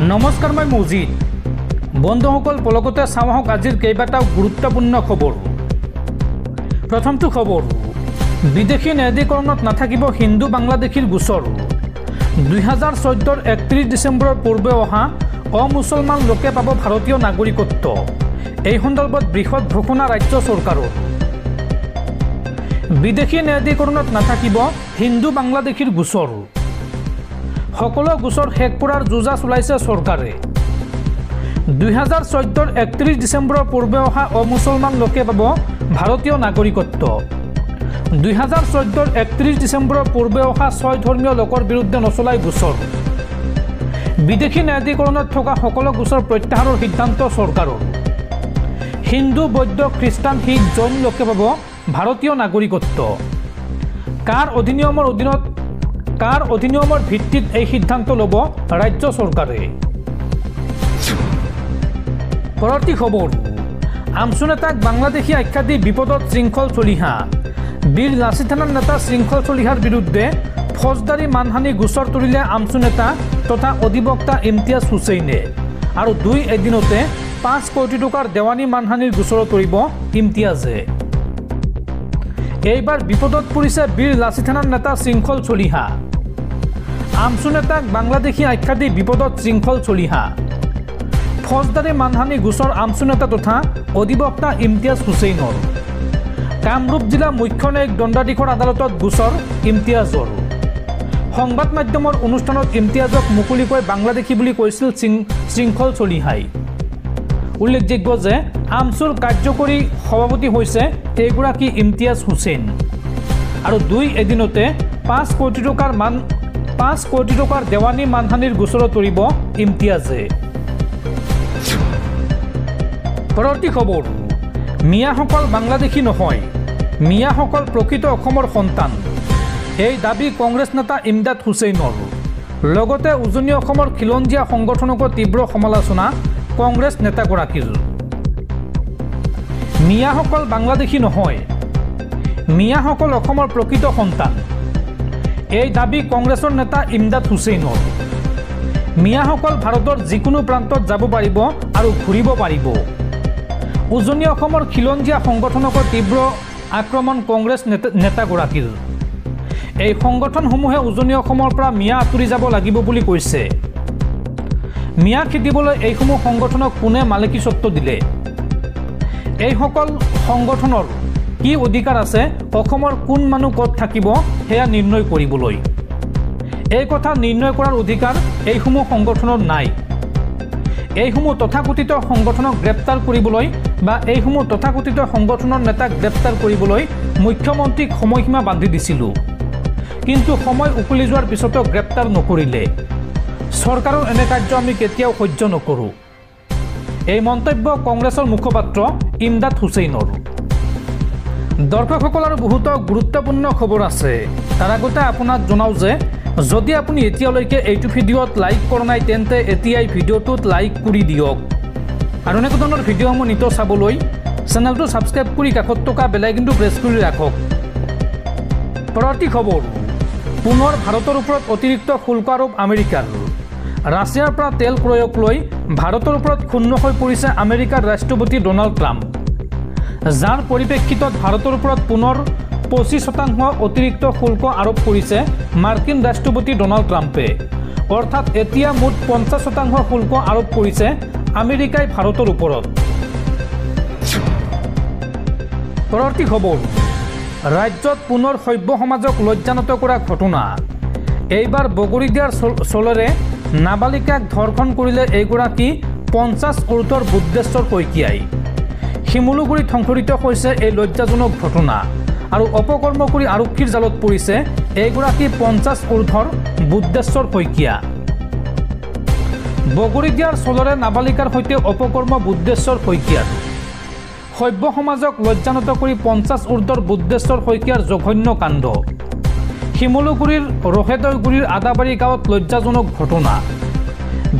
নমস্কাৰ, মই মজিদ। বন্ধুসকল, পলকতে চাওঁ আহক আজিৰ কেইবাটাও গুৰুত্বপূৰ্ণ খবৰ। প্ৰথমটো খবৰ, বিদেশী ন্যায়াধিকৰণত নাথাকিব হিন্দু বাংলাদেশীৰ গোচৰ। 2014 31 ডিচেম্বৰৰ পূৰ্বে অহা অমুছলমান লোকে পাব ভাৰতীয় নাগৰিকত্ব। এই সন্দৰ্ভত বৃহৎ ঘোষণা ৰাজ্য চৰকাৰৰ। বিদেশী ন্যায়াধিকৰণত নাথাকিব হিন্দু বাংলাদেশীৰ গোচৰ। সকলো গোচৰ শেষ কৰাৰ যোজা চলাইছে চৰকাৰে। 2014 31 ডিচেম্বৰৰ পূৰ্বে অহা অমুছলমান লোকে পাব ভাৰতীয় নাগৰিকত্ব। 2014 31 ডিচেম্বৰৰ পূৰ্বে অহা 6 ধৰ্মীয় লোকৰ বিৰুদ্ধে নচলাই গোচৰ। বিদেশী ন্যায়াধিকৰণত থকা সকলো গোচৰ প্ৰত্যাহাৰৰ সিদ্ধান্ত চৰকাৰৰ। হিন্দু, বৌদ্ধ, খ্ৰীষ্টান, শিখ, জৈন লোকে পাব ভাৰতীয় নাগৰিকত্ব। কাৰ অধিনিয়মৰ ভিত্তিত এই সিদ্ধান্ত ল'ব ৰাজ্য চৰকাৰে। পৰৱৰ্তী খবৰ, আমচু নেতাক বাংলাদেশী আখ্যা দি বিপদত শৃংখল চলিহা। বীৰ লাচিত থানাৰ নেতা শৃংখল চলিহাৰ বিৰুদ্ধে ফৌজদাৰী মানহানি গোচৰ তুলিলে আমচু নেতা তথা অধিবক্তা ইমতিয়াজ হুছেইনে। আৰু এদিনতে 5 কোটি টকাৰ দেৱানী মানহানিৰ গোচৰ তৰিব ইমতিয়াজে। এইবাৰ বিপদত পৰিছে বীৰ লাচিত থানাৰ নেতা শৃংখল চলিহা। আমচু নেতাক বাংলাদেশী আখ্যা দি বিপদত শৃংখল চলিহা। ফৌজদাৰী মানহানি গোচৰ আমচু নেতা তথা অধিবক্তা ইমতিয়াজ হুছেইনৰ। কামৰূপ জিলা মুখ্য ন্যায়িক দণ্ডাধীশৰ আদালতত গোচৰ ইমতিয়াজৰ। সংবাদ মাধ্যমৰ অনুষ্ঠানত ইমতিয়াজক মুকলিকৈ বাংলাদেশী বুলি কৈছিল শৃংখল চলিহাই। উল্লেখযোগ্য যে আমচুৰ কাৰ্যকৰী সভাপতি হৈছে এইগৰাকী ইমতিয়াজ হুছেইন। আৰু এদিনতে 5 কোটি টকাৰ দেৱানী মানহানিৰ গোচৰ তৰিব ইমতিয়াজে। পৰৱৰ্তী খবৰ, মিয়াসকল বাংলাদেশী নহয়, মিয়াসকল প্ৰকৃত অসমৰ সন্তান। এই দাবী কংগ্ৰেছ নেতা ইমদাদ হুছেইনৰ। লগতে উজনি অসমৰ খিলঞ্জীয়া সংগঠনকো তীব্ৰ সমালোচনা কংগ্ৰেছ নেতাগৰাকীৰ। মিয়াসকল বাংলাদেশী নহয়, মিয়াসকল অসমৰ প্ৰকৃত সন্তান। এই দাবী কংগ্ৰেছৰ নেতা ইমদাদ হুছেইনৰ। মিয়াসকল ভাৰতৰ যিকোনো প্ৰান্তত যাব পাৰিব আৰু ঘূৰিব পাৰিব। উজনি অসমৰ খিলঞ্জীয়া সংগঠনকো তীব্ৰ আক্ৰমণ কংগ্ৰেছ নেতাগৰাকীৰ। এই সংগঠনসমূহে উজনি অসমৰ পৰা মিয়া আঁতৰি যাব লাগিব বুলি কৈছে। মিয়া খেদিবলৈ এইসমূহ সংগঠনক কোনে মালিকী স্বত্ব দিলে? এইসকল সংগঠনৰ কি অধিকাৰ আছে অসমৰ কোন মানুহ ক'ত থাকিব সেয়া নিৰ্ণয় কৰিবলৈ? এই কথা নিৰ্ণয় কৰাৰ অধিকাৰ এইসমূহ সংগঠনৰ নাই। এইসমূহ তথাকথিত সংগঠনক গ্ৰেপ্তাৰ কৰিবলৈ বা এইসমূহ তথাকথিত সংগঠনৰ নেতাক গ্ৰেপ্তাৰ কৰিবলৈ মুখ্যমন্ত্ৰীক সময়সীমা বান্ধি দিছিলোঁ, কিন্তু সময় উকলি যোৱাৰ পিছতো গ্ৰেপ্তাৰ নকৰিলে। চৰকাৰৰ এনে কাৰ্য আমি কেতিয়াও সহ্য নকৰোঁ। এই মন্তব্য কংগ্ৰেছৰ মুখপাত্ৰ ইমদাদ হুছেইনৰ। দৰ্শকসকল, আৰু বহুতো গুৰুত্বপূৰ্ণ খবৰ আছে। তাৰ আগতে আপোনাক জনাওঁ যে যদি আপুনি এতিয়ালৈকে এইটো ভিডিঅ'ত লাইক কৰা নাই তেন্তে এতিয়াই ভিডিঅ'টোত লাইক কৰি দিয়ক। আৰু এনেকুৱা ধৰণৰ ভিডিঅ'সমূহ নিতৌ চাবলৈ চেনেলটো ছাবস্ক্ৰাইব কৰি কাষত থকা বেল আইকনটো প্ৰেছ কৰি ৰাখক। পৰৱৰ্তী খবৰ, পুনৰ ভাৰতৰ ওপৰত অতিৰিক্ত শুল্ক আৰোপ আমেৰিকাৰ। ৰাছিয়াৰ পৰা তেল ক্ৰয়ক লৈ ভাৰতৰ ওপৰত ক্ষুণ্ণ হৈ পৰিছে আমেৰিকাৰ ৰাষ্ট্ৰপতি ডনাল্ড ট্ৰাম্প, যাৰ পৰিপ্ৰেক্ষিতত ভাৰতৰ ওপৰত পুনৰ 25% অতিৰিক্ত শুল্ক আৰোপ কৰিছে মাৰ্কিন ৰাষ্ট্ৰপতি ডনাল্ড ট্ৰাম্পে। অৰ্থাৎ এতিয়া মুঠ 50% শুল্ক আৰোপ কৰিছে আমেৰিকাই ভাৰতৰ ওপৰত। পৰৱৰ্তী খবৰ, ৰাজ্যত পুনৰ সভ্য সমাজক লজ্জানত কৰা ঘটনা। এইবাৰ বগৰীদিয়াৰ চলেৰে নাবালিকাক ধৰ্ষণ কৰিলে এইগৰাকী 50 ঊৰ্ধৰ বুদ্ধেশ্বৰ শইকীয়াই। শিমলুগুৰিত সংঘটিত হৈছে এই লজ্জাজনক ঘটনা। আৰু অপকৰ্ম কৰি আৰক্ষীৰ জালত পৰিছে এইগৰাকী 50 ঊৰ্ধৰ বুদ্ধেশ্বৰ শইকীয়া। বগৰীদিয়াৰ চলৰে নাবালিকাৰ সৈতে অপকৰ্ম বুদ্ধেশ্বৰ শইকীয়াৰ। সভ্য সমাজক লজ্জানত কৰি 50 ঊৰ্ধৰ বুদ্ধেশ্বৰ শইকীয়াৰ জঘন্য কাণ্ড। শিমলুগুৰিৰ ৰহেদৈগুৰিৰ আদাবাৰী গাঁৱত লজ্জাজনক ঘটনা।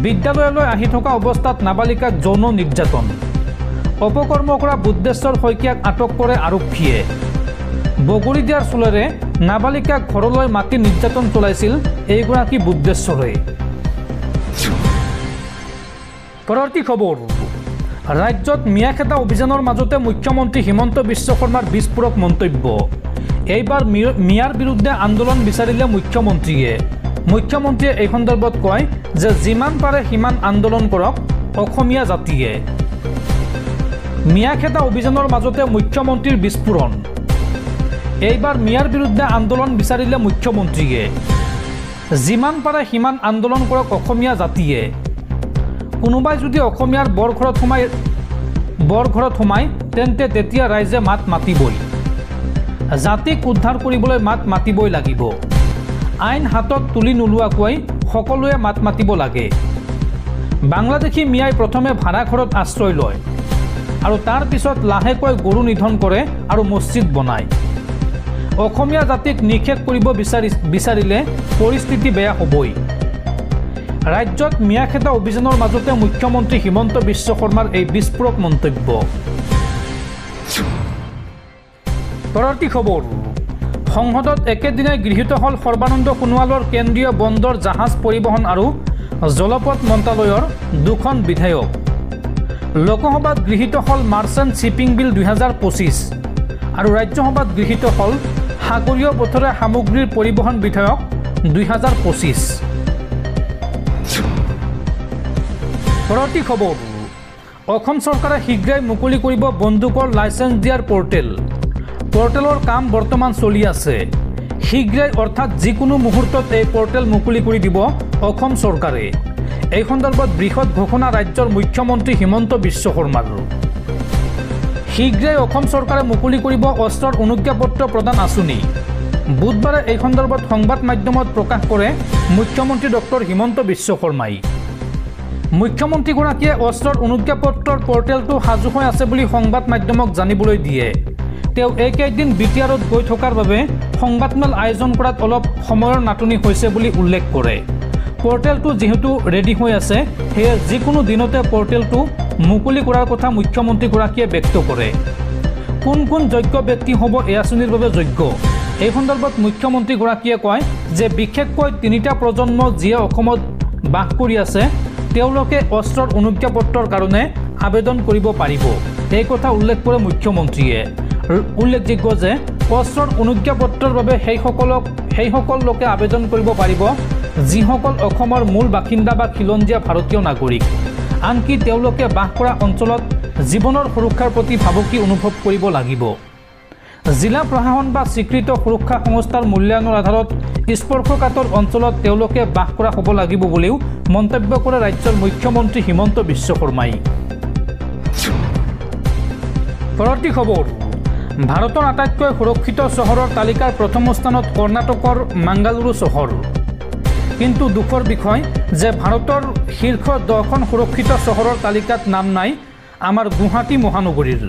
বিদ্যালয়লৈ আহি থকা অৱস্থাত নাবালিকাক যৌন নিৰ্যাতন। অপকৰ্ম কৰা বুদ্ধেশ্বৰ শইকীয়াক আটক কৰে আৰক্ষীয়ে। বগৰীদিয়াৰ চলেৰে নাবালিকাক ঘৰলৈ মাতি নিৰ্যাতন চলাইছিল এইগৰাকী বুদ্ধেশ্বৰে। পৰৱৰ্তী খবৰ ৰাজ্যত মিয়া খেদা অভিযানৰ মাজতে মুখ্যমন্ত্ৰী হিমন্ত বিশ্ব শৰ্মাৰ বিস্ফোৰক মন্তব্য এইবাৰ মিয়াৰ বিৰুদ্ধে আন্দোলন বিচাৰিলে মুখ্যমন্ত্ৰীয়ে এই সন্দৰ্ভত কয় যে যিমান পাৰে সিমান আন্দোলন কৰক অসমীয়া জাতিয়ে মিয়া খেদা অভিযানৰ মাজতে মুখ্যমন্ত্ৰীৰ বিস্ফোৰণ এইবাৰ মিয়াৰ বিৰুদ্ধে আন্দোলন বিচাৰিলে মুখ্যমন্ত্ৰীয়ে যিমান পাৰে সিমান আন্দোলন কৰক অসমীয়া জাতিয়ে কোনোবাই যদি অসমীয়াৰ বৰঘৰত সোমায় তেন্তে তেতিয়া ৰাইজে মাত মাতিবই জাতিক উদ্ধাৰ কৰিবলৈ মাত মাতিবই লাগিব আইন হাতত তুলি নোলোৱাকৈ সকলোৱে মাত মাতিব লাগে বাংলাদেশী মিয়াই প্ৰথমে ভাড়া ঘৰত আশ্ৰয় লয় আৰু তাৰ পিছত লাহেকৈ গৰু নিধন কৰে আৰু মছজিদ বনায় অসমীয়া জাতিক নিষেধ কৰিব বিচাৰিলে পৰিস্থিতি বেয়া হ'বই ৰাজ্যত মিয়া খেদা অভিযানৰ মাজতে মুখ্যমন্ত্ৰী হিমন্ত বিশ্ব শৰ্মাৰ এই বিস্ফোৰক মন্তব্য পৰৱৰ্তী খবৰ সংসদত একেদিনাই গৃহীত হ'ল সৰ্বানন্দ সোণোৱালৰ কেন্দ্ৰীয় বন্দৰ জাহাজ পৰিবহণ আৰু জলপথ মন্ত্ৰালয়ৰ দুখন বিধেয়ক লোকসভাত গৃহীত হ'ল মাৰ্চেণ্ট শ্বিপিং বিল 2025 আৰু ৰাজ্যসভাত গৃহীত হ'ল সাগৰীয় পথেৰে সামগ্ৰীৰ পৰিবহণ বিধেয়ক 2025 পৰৱৰ্তী খবৰ অসম চৰকাৰে শীঘ্ৰেই মুকলি কৰিব বন্দুকৰ লাইচেন্স দিয়াৰ পৰ্টেলৰ কাম বৰ্তমান চলি আছে শীঘ্ৰেই অৰ্থাৎ যিকোনো মুহূৰ্তত এই পৰ্টেল মুকলি কৰি দিব অসম চৰকাৰে এই সন্দৰ্ভত বৃহৎ ঘোষণা ৰাজ্যৰ মুখ্যমন্ত্ৰী হিমন্ত বিশ্ব শৰ্মাৰ শীঘ্ৰেই অসম চৰকাৰে মুকলি কৰিব অস্ত্ৰৰ অনুজ্ঞাপত্ৰ প্ৰদান আঁচনি বুধবাৰে এই সন্দৰ্ভত সংবাদ মাধ্যমত প্ৰকাশ কৰে মুখ্যমন্ত্ৰী ডক্টৰ হিমন্ত বিশ্ব শৰ্মাই মুখ্যমন্ত্ৰীগৰাকীয়ে অস্ত্ৰৰ অনুজ্ঞাপত্ৰৰ পৰ্টেলটো সাজু হৈ আছে বুলি সংবাদ মাধ্যমক জানিবলৈ দিয়ে তেওঁ এইকেইদিন বিটিআৰত গৈ থকাৰ বাবে সংবাদমেল আয়োজন কৰাত অলপ সময়ৰ নাটনি হৈছে বুলি উল্লেখ কৰে পৰ্টেলটো যেহেতু ৰেডি হৈ আছে সেয়ে যিকোনো দিনতে পৰ্টেলটো মুকলি কৰাৰ কথা মুখ্যমন্ত্ৰীগৰাকীয়ে ব্যক্ত কৰে কোন যোগ্য ব্যক্তি হ'ব এই আঁচনিৰ বাবে যোগ্য এই সন্দৰ্ভত মুখ্যমন্ত্ৰীগৰাকীয়ে কয় যে বিশেষকৈ তিনিটা প্ৰজন্ম যিয়ে অসমত বাস কৰি আছে তেওঁলোকে অস্ত্ৰৰ অনুজ্ঞাপত্ৰৰ কাৰণে আবেদন কৰিব পাৰিব এই কথা উল্লেখ কৰে মুখ্যমন্ত্ৰীয়ে উল্লেখযোগ্য যে অস্ত্ৰৰ অনুজ্ঞাপত্ৰৰ বাবে সেইসকল লোকে আবেদন কৰিব পাৰিব যিসকল অসমৰ মূল বাসিন্দা বা খিলঞ্জীয়া ভাৰতীয় নাগৰিক আনকি তেওঁলোকে বাস কৰা অঞ্চলত জীৱনৰ সুৰক্ষাৰ প্ৰতি ভাবুকি অনুভৱ কৰিব লাগিব জিলা প্ৰশাসন বা স্বীকৃত সুৰক্ষা সংস্থাৰ মূল্যায়নৰ আধাৰত স্পৰ্শকাতৰ অঞ্চলত তেওঁলোকে বাস কৰা হ'ব লাগিব বুলিও মন্তব্য কৰে ৰাজ্যৰ মুখ্যমন্ত্ৰী হিমন্ত বিশ্ব শৰ্মাই পৰৱৰ্তী খবৰ ভাৰতৰ আটাইতকৈ সুৰক্ষিত চহৰৰ তালিকাৰ প্ৰথম স্থানত কৰ্ণাটকৰ মাংগালুৰু চহৰ কিন্তু দুখৰ বিষয় যে ভাৰতৰ শীৰ্ষ 10খন সুৰক্ষিত চহৰৰ তালিকাত নাম নাই আমাৰ গুৱাহাটী মহানগৰীৰ